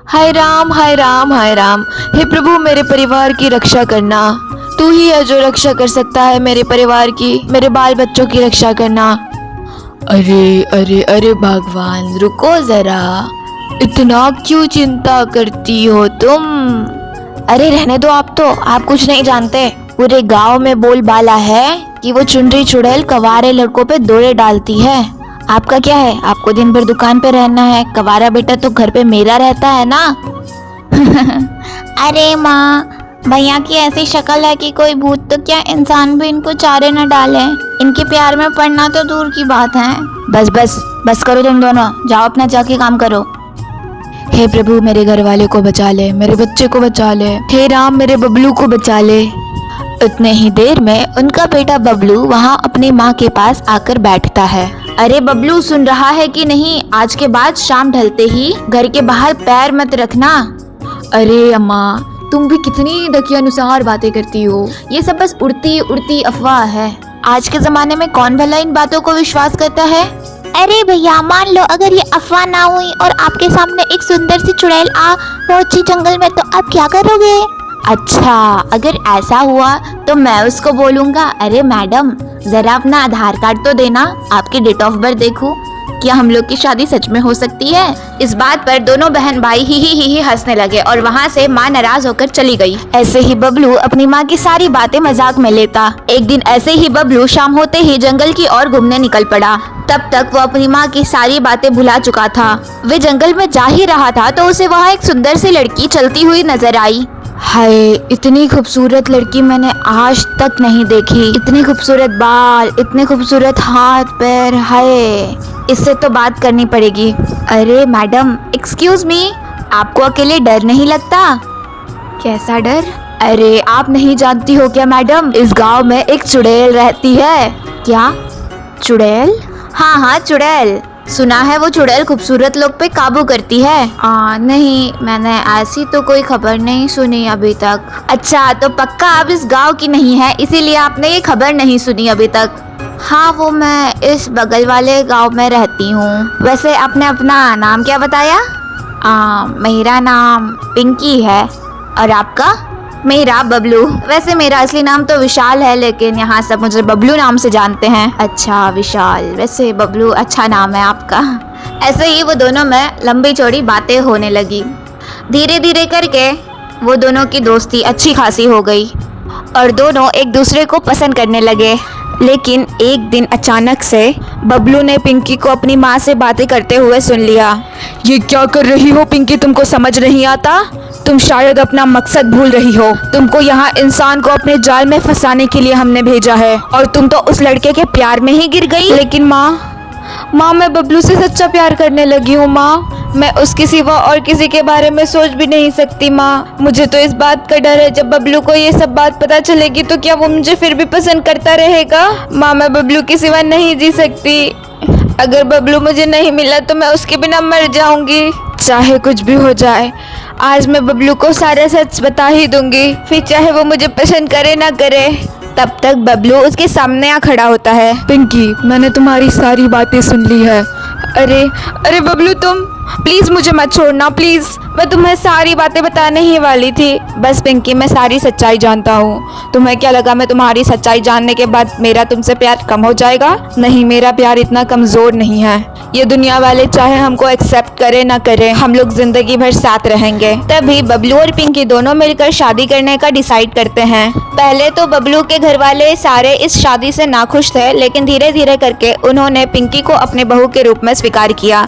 हाय राम हाय राम हाय राम। हे प्रभु मेरे परिवार की रक्षा करना। तू ही है जो रक्षा कर सकता है मेरे परिवार की, मेरे बाल बच्चों की रक्षा करना। अरे अरे अरे भगवान रुको जरा, इतना क्यों चिंता करती हो तुम? अरे रहने दो, आप कुछ नहीं जानते। पूरे गांव में बोलबाला है कि वो चुनरी चुड़ैल कवारे लड़कों पे दौरे डालती है। आपका क्या है, आपको दिन भर दुकान पे रहना है, कवारा बेटा तो घर पे मेरा रहता है ना। अरे माँ, भैया की ऐसी शक्ल है कि कोई भूत तो क्या इंसान भी इनको चारे न डाले। इनके प्यार में पड़ना तो दूर की बात है। बस बस बस करो तुम दोनों, जाओ अपना जाके काम करो। हे प्रभु मेरे घर वाले को बचा ले, मेरे बच्चे को बचा ले। हे राम मेरे बबलू को बचा ले। उतने ही देर में उनका बेटा बबलू वहाँ अपनी माँ के पास आकर बैठता है। अरे बबलू सुन रहा है कि नहीं, आज के बाद शाम ढलते ही घर के बाहर पैर मत रखना। अरे अम्मा, तुम भी कितनी दकियानुसार बातें करती हो। ये सब बस उड़ती उड़ती अफवाह है। आज के जमाने में कौन भला इन बातों को विश्वास करता है। अरे भैया मान लो अगर ये अफवाह ना हुई और आपके सामने एक सुंदर सी चुड़ैल आ पहुंची जंगल में, तो आप क्या करोगे? अच्छा, अगर ऐसा हुआ तो मैं उसको बोलूंगा, अरे मैडम जरा अपना आधार कार्ड तो देना, आपकी डेट ऑफ बर्थ देखूं, क्या हम लोग की शादी सच में हो सकती है। इस बात पर दोनों बहन भाई ही हंसने लगे और वहाँ से माँ नाराज होकर चली गई। ऐसे ही बबलू अपनी माँ की सारी बातें मजाक में लेता। एक दिन ऐसे ही बबलू शाम होते ही जंगल की ओर घूमने निकल पड़ा। तब तक वो अपनी माँ की सारी बातें भुला चुका था। वे जंगल में जा ही रहा था तो उसे वहाँ एक सुंदर सी लड़की चलती हुई नजर आई। हाय, इतनी खूबसूरत लड़की मैंने आज तक नहीं देखी। इतने खूबसूरत बाल, इतने खूबसूरत हाथ पैर, हाय इससे तो बात करनी पड़ेगी। अरे मैडम एक्सक्यूज मी, आपको अकेले डर नहीं लगता? कैसा डर? अरे आप नहीं जानती हो क्या मैडम, इस गांव में एक चुड़ैल रहती है। क्या चुड़ैल? हाँ चुड़ैल। सुना है वो चुड़ैल खूबसूरत लोग पे काबू करती है। नहीं, मैंने ऐसी तो कोई खबर नहीं सुनी अभी तक। अच्छा, तो पक्का आप इस गांव की नहीं है, इसीलिए आपने ये खबर नहीं सुनी अभी तक। हाँ, वो मैं इस बगल वाले गांव में रहती हूँ। वैसे आपने अपना नाम क्या बताया? मेरा नाम पिंकी है। और आपका? मेरा बबलू। वैसे मेरा असली नाम तो विशाल है, लेकिन यहाँ सब मुझे बबलू नाम से जानते हैं। अच्छा विशाल, वैसे बबलू अच्छा नाम है आपका। ऐसे ही वो दोनों में लंबी चौड़ी बातें होने लगी। धीरे धीरे करके वो दोनों की दोस्ती अच्छी खासी हो गई और दोनों एक दूसरे को पसंद करने लगे। लेकिन एक दिन अचानक से बबलू ने पिंकी को अपनी माँ से बातें करते हुए सुन लिया। ये क्या कर रही हो पिंकी, तुमको समझ नहीं आता? तुम शायद अपना मकसद भूल रही हो। तुमको यहाँ इंसान को अपने जाल में फंसाने के लिए हमने भेजा है और तुम तो उस लड़के के प्यार में ही गिर गई। लेकिन माँ मैं बबलू से सच्चा प्यार करने लगी हूँ माँ। मैं उसके सिवा और किसी के बारे में सोच भी नहीं सकती माँ। मुझे तो इस बात का डर है, जब बबलू को ये सब बात पता चलेगी तो क्या वो मुझे फिर भी पसंद करता रहेगा? माँ मैं बबलू के सिवा नहीं जी सकती। अगर बबलू मुझे नहीं मिला तो मैं उसके बिना मर जाऊंगी। चाहे कुछ भी हो जाए, आज मैं बबलू को सारा सच बता ही दूंगी, फिर चाहे वो मुझे पसंद करे ना करे। तब तक बबलू उसके सामने आ खड़ा होता है। पिंकी, मैंने तुम्हारी सारी बातें सुन ली है। अरे बबलू तुम प्लीज मुझे मत छोड़ना प्लीज, मैं तुम्हें सारी बातें बताने ही वाली थी। बस पिंकी, मैं सारी सच्चाई जानता हूँ। तुम्हें क्या लगा मैं तुम्हारी सच्चाई जानने के बाद मेरा तुमसे प्यार कम हो जाएगा? नहीं, मेरा प्यार इतना कमजोर नहीं है। ये दुनिया वाले चाहे हमको एक्सेप्ट करे ना करे, हम लोग जिंदगी भर साथ रहेंगे। तभी बबलू और पिंकी दोनों मिलकर शादी करने का डिसाइड करते हैं। पहले तो बबलू के घर वाले सारे इस शादी से नाखुश थे, लेकिन धीरे धीरे करके उन्होंने पिंकी को अपने बहू के रूप में स्वीकार किया।